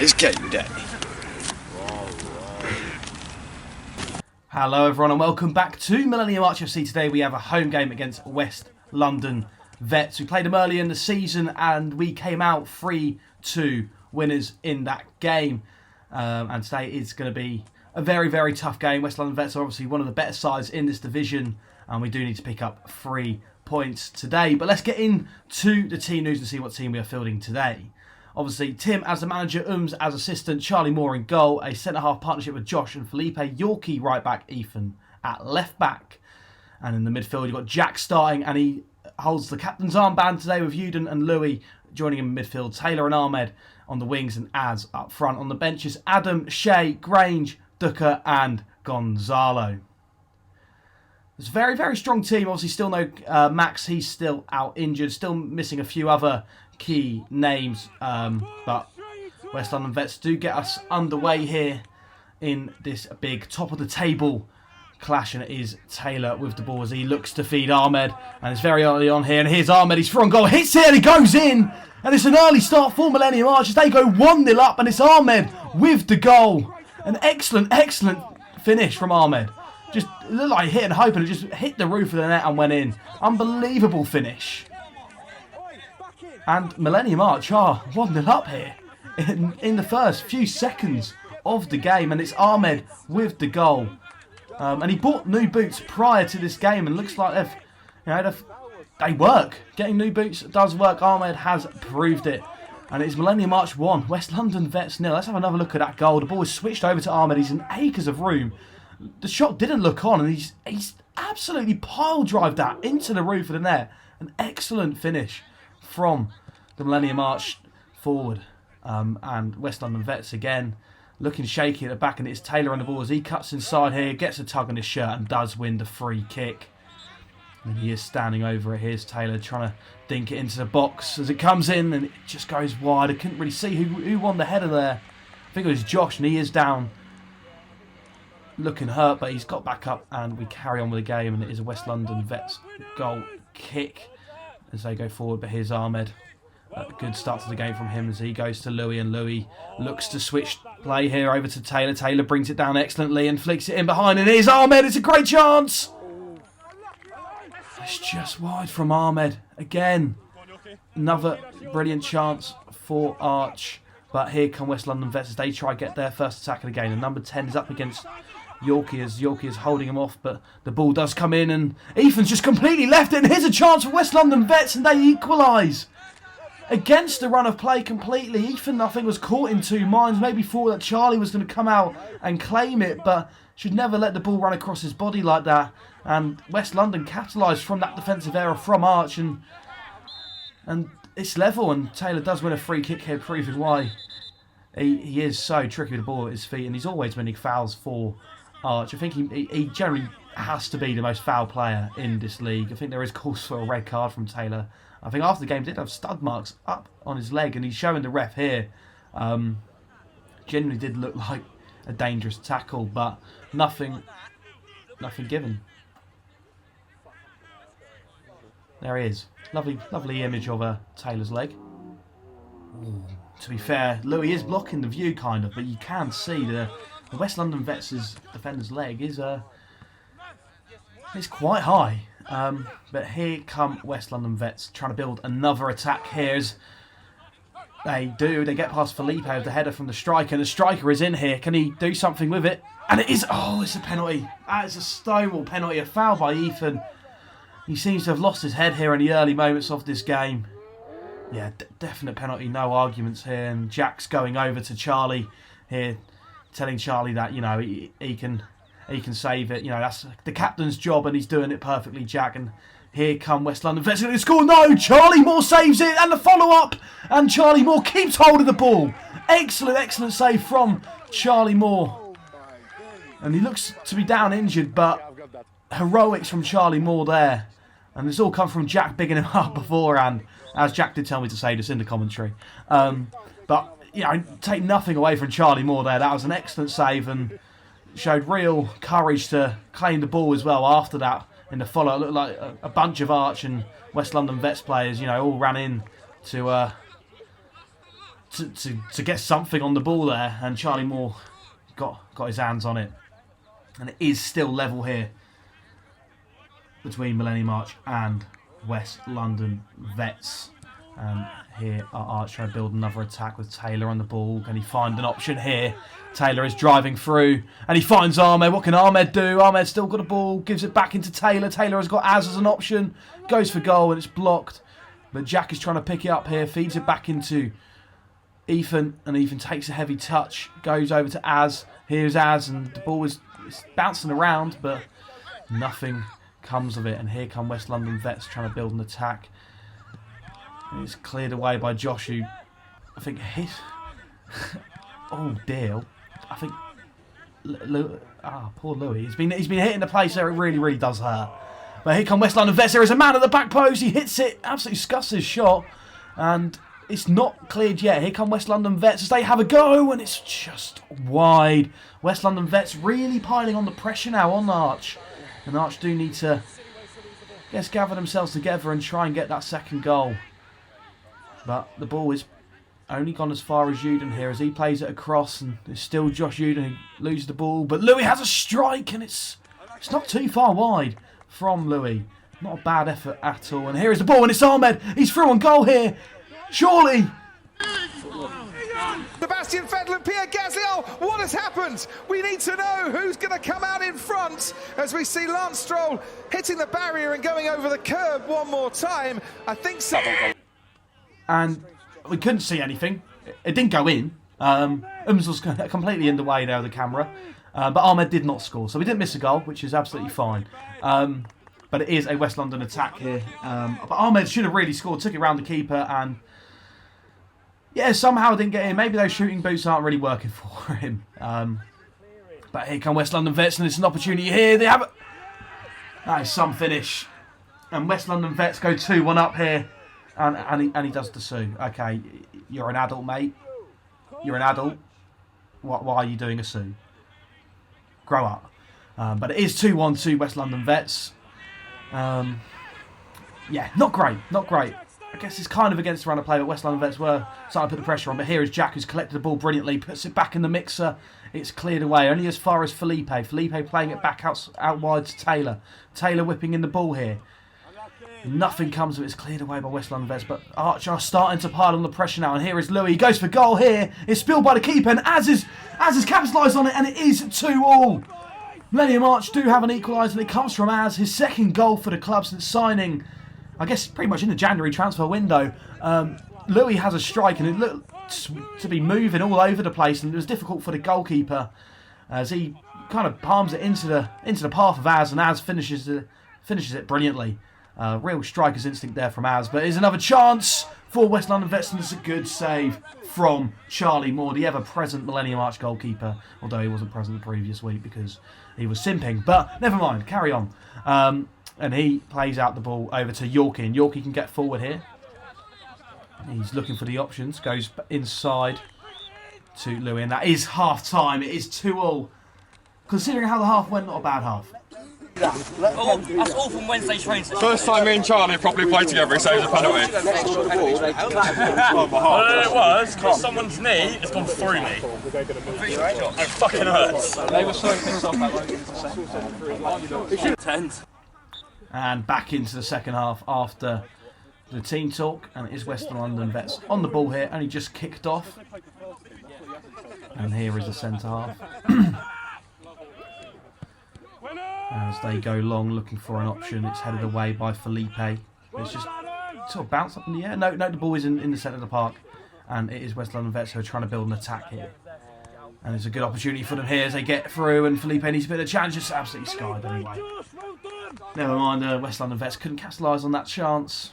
It's game day. Hello everyone and welcome back to Millennium FC. Today we have a home game against West London Vets. We played them early in the season and we came out 3-2 winners in that game. And today is going to be a very, very tough game. West London Vets are obviously one of the better sides in this division and we do need to pick up 3 points today. But let's get into the team news and see what team we are fielding today. Obviously, Tim as the manager, as assistant, Charlie Moore in goal, a centre-half partnership with Josh and Felipe, Yorkie right back, Ethan at left back. And in the midfield, you've got Jack starting, and he holds the captain's armband today with Uden and Louis joining him in midfield, Taylor and Ahmed on the wings, and Az up front. On the benches, Adam, Shea, Grange, Doeke and Gonzalo. It's a very, very strong team. Obviously, still no Max. He's still out injured. Still missing a few other key names. But West London Vets do get us underway here in this big top-of-the-table clash. And it is Taylor with the ball as he looks to feed Ahmed. And it's very early on here. And here's Ahmed. He's front goal. Hits it and he goes in. And it's an early start for Millennium Archers. They go 1-0 up. And it's Ahmed with the goal. An excellent, excellent finish from Ahmed. Just looked like hit and hope, and it just hit the roof of the net and went in. Unbelievable finish. And Millennium Arch are 1-0 up here in the first few seconds of the game. And it's Ahmed with the goal. And he bought new boots prior to this game, and looks like they work. Getting new boots does work. Ahmed has proved it. And it's Millennium Arch 1, West London Vets 0. Let's have another look at that goal. The ball is switched over to Ahmed. He's in acres of room. The shot didn't look on, and he's absolutely pile-drived that into the roof of the net. An excellent finish from the Millennium Arch forward. And West London Vets again looking shaky at the back, and it's Taylor on the ball as he cuts inside here, gets a tug on his shirt and does win the free kick. And he is standing over it. Here's Taylor trying to dink it into the box as it comes in, and it just goes wide. I couldn't really see who won the header there. I think it was Josh, and he is down looking hurt, but he's got back up, and we carry on with the game, and it is a West London Vets goal kick as they go forward. But here's Ahmed. A good start to the game from him as he goes to Louis, and Louis looks to switch play here over to Taylor. Taylor brings it down excellently and flicks it in behind, and here's Ahmed. It's a great chance. It's just wide from Ahmed again. Another brilliant chance for Arch, but here come West London Vets as they try to get their first attack of the game. And number 10 is up against Yorkie as Yorkie is holding him off, but the ball does come in and Ethan's just completely left it, and here's a chance for West London Vets and they equalise. Against the run of play completely. Ethan, I think, was caught in two minds. Maybe thought that Charlie was going to come out and claim it, but should never let the ball run across his body like that. And West London capitalised from that defensive error from Arch, and it's level, and Taylor does win a free kick here, proving why he is so tricky with the ball at his feet, and he's always winning fouls for Arch. I think he generally has to be the most foul player in this league. I think there is cause for a red card from Taylor. I think after the game he did have stud marks up on his leg, and he's showing the ref here. Generally did look like a dangerous tackle, but nothing given. There he is. Lovely image of Taylor's leg. Ooh. To be fair, Louis is blocking the view kind of, but you can see the West London Vets' defender's leg is quite high. But here come West London Vets trying to build another attack here. As they get past Felipe with the header from the striker, and the striker is in here. Can he do something with it? And it is, it's a penalty. It's a stonewall penalty, a foul by Ethan. He seems to have lost his head here in the early moments of this game. Yeah, definite penalty, no arguments here. And Jack's going over to Charlie here, telling Charlie that, he can save it. That's the captain's job, and he's doing it perfectly, Jack. And here come West London Vets going to score. No, Charlie Moore saves it, and the follow-up. And Charlie Moore keeps hold of the ball. Excellent save from Charlie Moore. And he looks to be down injured, but heroics from Charlie Moore there. And it's all come from Jack bigging him up beforehand, as Jack did tell me to say this in the commentary. But, take nothing away from Charlie Moore there. That was an excellent save and showed real courage to claim the ball as well after that in the follow. It looked like a bunch of Arch and West London Vets players, all ran in to to get something on the ball there, and Charlie Moore got his hands on it. And it is still level here between Millennium Arch and West London Vets. And here are Arch trying to build another attack with Taylor on the ball. Can he find an option here? Taylor is driving through and he finds Ahmed. What can Ahmed do? Ahmed still got a ball, gives it back into Taylor. Taylor has got Az as an option, goes for goal and it's blocked. But Jack is trying to pick it up here, feeds it back into Ethan, and Ethan takes a heavy touch, goes over to Az. Here's Az, and the ball is bouncing around, but nothing comes of it. And here come West London Vets trying to build an attack. And it's cleared away by Josh, who I think hit. Oh dear! I think poor Louis. He's been hitting the place there. It really does hurt. But here come West London Vets. There is a man at the back post. He hits it. Absolutely scuffs his shot, and it's not cleared yet. Here come West London Vets as they have a go, and it's just wide. West London Vets really piling on the pressure now on Arch. And Arch do need to, gather themselves together and try and get that second goal. But the ball is only gone as far as Uden here as he plays it across, and it's still Josh Uden who loses the ball. But Louis has a strike, and it's not too far wide from Louis. Not a bad effort at all. And here is the ball, and it's Ahmed. He's through on goal here. Surely. Sebastian Vettel and Pierre Gasly. Oh, what has happened? We need to know who's going to come out in front as we see Lance Stroll hitting the barrier and going over the curb one more time. I think so. And we couldn't see anything. It didn't go in. Was completely in the way there of the camera. But Ahmed did not score. So we didn't miss a goal, which is absolutely fine. But it is a West London attack here. But Ahmed should have really scored. Took it round the keeper and somehow didn't get in. Maybe those shooting boots aren't really working for him. But here come West London Vets, and it's an opportunity here. They have it. That is some finish. And West London Vets go 2-1 up here. And he does the Sue. Okay, you're an adult, mate. You're an adult. Why are you doing a Sue? Grow up. But it is 2-1 to West London Vets. Not great. I guess it's kind of against the run of play, but West London Vets were starting to put the pressure on. But here is Jack, who's collected the ball brilliantly, puts it back in the mixer. It's cleared away, only as far as Felipe. Felipe playing it back out wide to Taylor. Taylor whipping in the ball here. Nothing comes of it. It's cleared away by West London Vets, but Archer are starting to pile on the pressure now. And here is Louis. He goes for goal here. It's spilled by the keeper, and Az is capitalised on it, and it is 2-2. Millennium Arch do have an equaliser, and it comes from Az. His second goal for the club since signing, I guess, pretty much in the January transfer window. Louis has a strike, and it looked to be moving all over the place, and it was difficult for the goalkeeper as he kind of palms it into the path of Az, and Az finishes it brilliantly. Real striker's instinct there from Az, but here's another chance for West London Vets, and it's a good save from Charlie Moore, the ever-present Millennium Arch goalkeeper, although he wasn't present the previous week because he was simping, but never mind, carry on. And he plays out the ball over to Yorkie, and Yorkie can get forward here. He's looking for the options, goes inside to Louis, and that is half-time. It is 2-2. Considering how the half went, not a bad half. That's all from Wednesday's training session. First time me and Charlie properly played together, he saves a penalty. It was because someone's knee has gone through me. It fucking hurts. They were so pissed off that And back into the second half after the team talk, and it is West London Vets on the ball here, only just kicked off. And here is the centre half. As they go long looking for an option, it's headed away by Felipe. It's just sort of bounced up in the air. No, the ball is in the centre of the park, and it is West London Vets who are trying to build an attack here. And it's a good opportunity for them here as they get through, and Felipe needs a bit of a challenge. It's absolutely skied anyway. Never mind, West London Vets couldn't capitalise on that chance.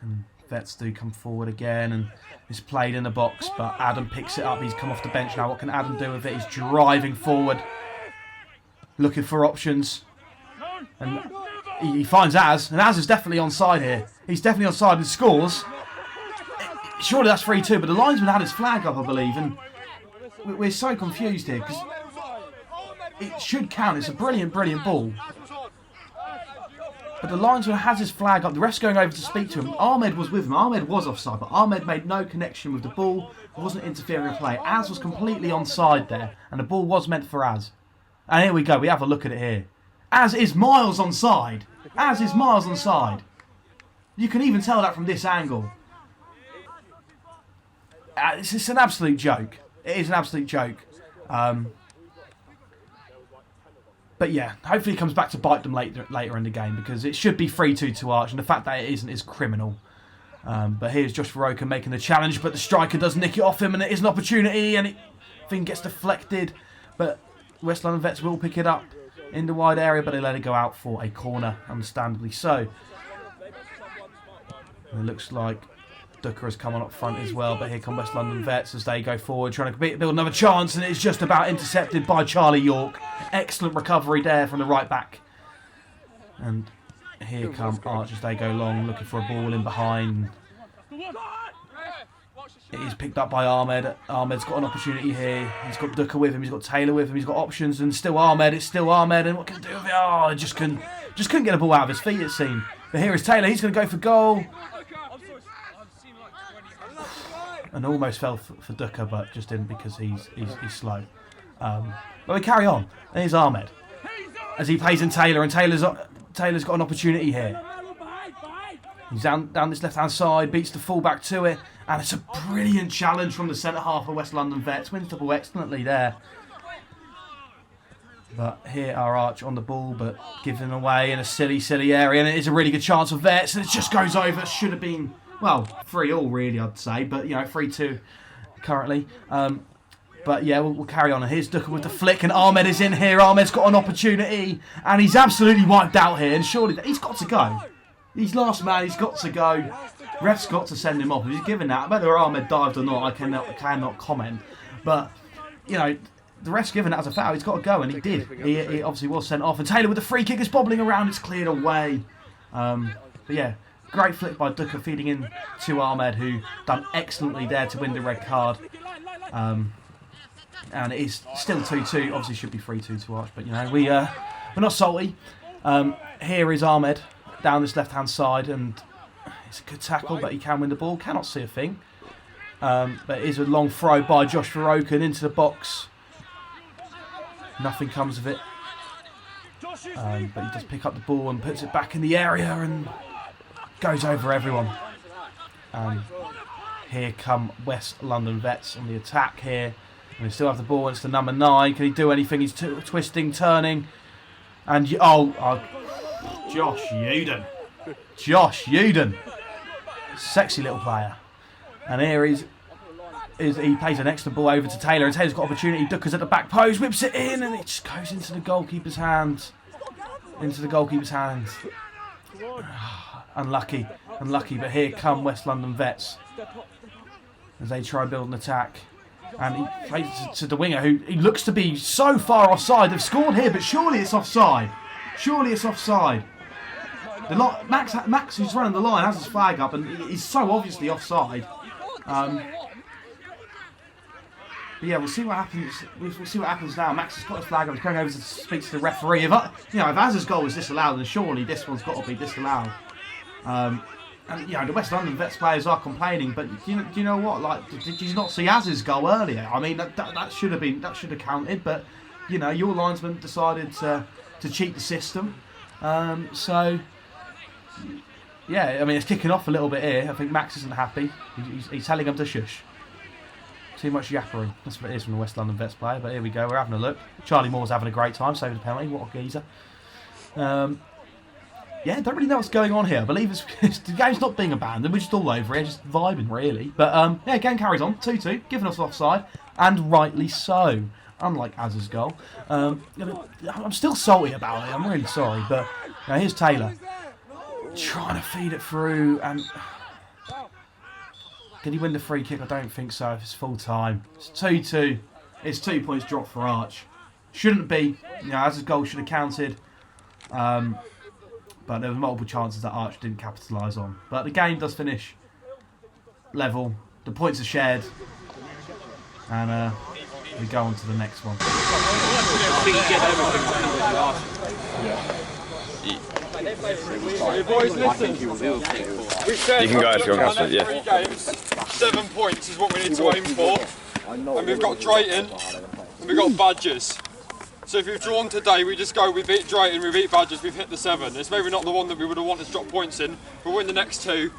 And Vets do come forward again, and it's played in the box, but Adam picks it up. He's come off the bench now. What can Adam do with it? He's driving forward, looking for options, and he finds Az, and Az is definitely onside here. He's definitely onside and scores. Surely that's 3-2, but the linesman had his flag up, I believe, and we're so confused here because it should count. It's a brilliant ball. But the linesman has his flag up. The ref's going over to speak to him. Ahmed was with him. Ahmed was offside, but Ahmed made no connection with the ball. Wasn't interfering in play. Az was completely onside there, and the ball was meant for Az. And here we go. We have a look at it here. Az is miles onside. Az is miles onside. You can even tell that from this angle. It's an absolute joke. It is an absolute joke. But yeah, hopefully it comes back to bite them later in the game, because it should be 3-2 to Arch, and the fact that it isn't is criminal. But here's Josh Varoka making the challenge, but the striker does nick it off him, and it is an opportunity, and thing gets deflected. But West London Vets will pick it up in the wide area, but they let it go out for a corner, understandably so. And it looks like Doeke has come on up front as well, but here come West London Vets as they go forward, trying to build another chance, and it's just about intercepted by Charlie York. Excellent recovery there from the right back. And here come Arch as they go long, looking for a ball in behind. It is picked up by Ahmed. Ahmed's got an opportunity here. He's got Doeke with him, he's got Taylor with him, he's got options, and still Ahmed. It's still Ahmed, and what can he do with it? Oh, just couldn't get a ball out of his feet, it seemed. But here is Taylor, he's going to go for goal. And almost fell for Doeke, but just didn't because he's slow. But we carry on. And here's Ahmed as he plays in Taylor, and Taylor's got an opportunity here. He's down this left-hand side, beats the full-back to it, and it's a brilliant challenge from the centre-half of West London Vets. Wins the ball excellently there. But here are Arch on the ball, but given away in a silly area, and it is a really good chance for Vets, and it just goes over. Should have been, well, 3-3 really, I'd say, but, 3-2 currently. But yeah, we'll carry on. And here's Doeke with the flick, and Ahmed is in here. Ahmed's got an opportunity, and he's absolutely wiped out here, and surely he's got to go. He's last man, he's got to go. Ref's got to send him off. If he's given that, whether Ahmed dived or not, I cannot comment. But, the ref's given that as a foul. He's got to go, and he did. He obviously was sent off. And Taylor with the free kick is bobbling around. It's cleared away. But yeah, great flick by Doeke, feeding in to Ahmed, who done excellently there to win the red card. And it is still 2-2. Obviously should be 3-2 to Arch, but we're not salty. Here is Ahmed down this left-hand side, and it's a good tackle, but he can win the ball. Cannot see a thing. But it is a long throw by Josh Varoka into the box. Nothing comes of it. But he does pick up the ball and puts it back in the area and goes over everyone. Here come West London Vets on the attack here. And we still have the ball. It's the number 9. Can he do anything? He's twisting, turning. And Josh Uden. Josh Uden. Sexy little player. And here he plays an excellent ball over to Taylor, and Taylor's got opportunity. Doeke's at the back post, whips it in, and it just goes into the goalkeeper's hands. Unlucky, but here come West London Vets as they try and build an attack. And he plays to the winger, who he looks to be so far offside. They've scored here, but surely it's offside. Max, who's running the line, has his flag up, and he's so obviously offside. But yeah, we'll see what happens. We'll see what happens now. Max has got his flag up. He's going over to speak to the referee. If Az's goal was disallowed, then surely this one's got to be disallowed. And the West London Vets players are complaining, but do you know what? Like, did you not see Az's goal earlier? I mean, that should have counted, but your linesman decided to cheat the system. So yeah, I mean, it's kicking off a little bit here. I think Max isn't happy. He's telling him to shush. Too much yappering. That's what it is from the West London Vets player. But here we go. We're having a look. Charlie Moore's having a great time, saving the penalty. What a geezer. Yeah, don't really know what's going on here. I believe the game's not being abandoned. We're just all over it, just vibing, really. But yeah, game carries on. 2-2, giving us offside, and rightly so. Unlike Az's goal. I'm still salty about it. I'm really sorry. But here's Taylor trying to feed it through, and did he win the free kick? I don't think so. If it's full time, it's 2-2. It's 2 points dropped for Arch. Shouldn't be. Az's goal should have counted. But there were multiple chances that Arch didn't capitalise on. But the game does finish level. The points are shared. And we go on to the next one. Boys, listen. We said You can go if you want, three yeah. games, 7 points is what we need to aim for. And we've got Drayton and we've got Badgers. So if we've drawn today, we just go, we beat Drayton, we beat Badgers, we've hit the 7. It's maybe not the one that we would have wanted to drop points in, but we'll win the next 2.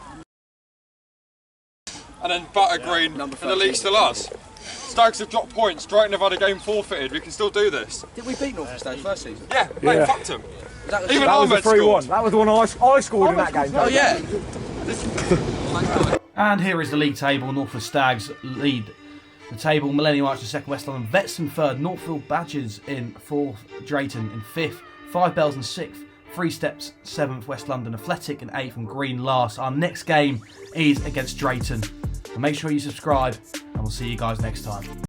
And then Batter Green, and the league's still us. Stags have dropped points, Drayton have had a game forfeited, we can still do this. Did we beat North Stags first season? Yeah, mate, fucked them. Even That was a Ahmed 3-1. scored. That was the one I scored in that game. Oh yeah. And here is the league table. Norfolk Stags lead the table. Millennium Archers second, West London Vets in third, Northfield Badgers in fourth, Drayton in fifth, Five Bells in sixth, Three Steps seventh, West London Athletic in eighth, and Green last. Our next game is against Drayton. And make sure you subscribe, and we'll see you guys next time.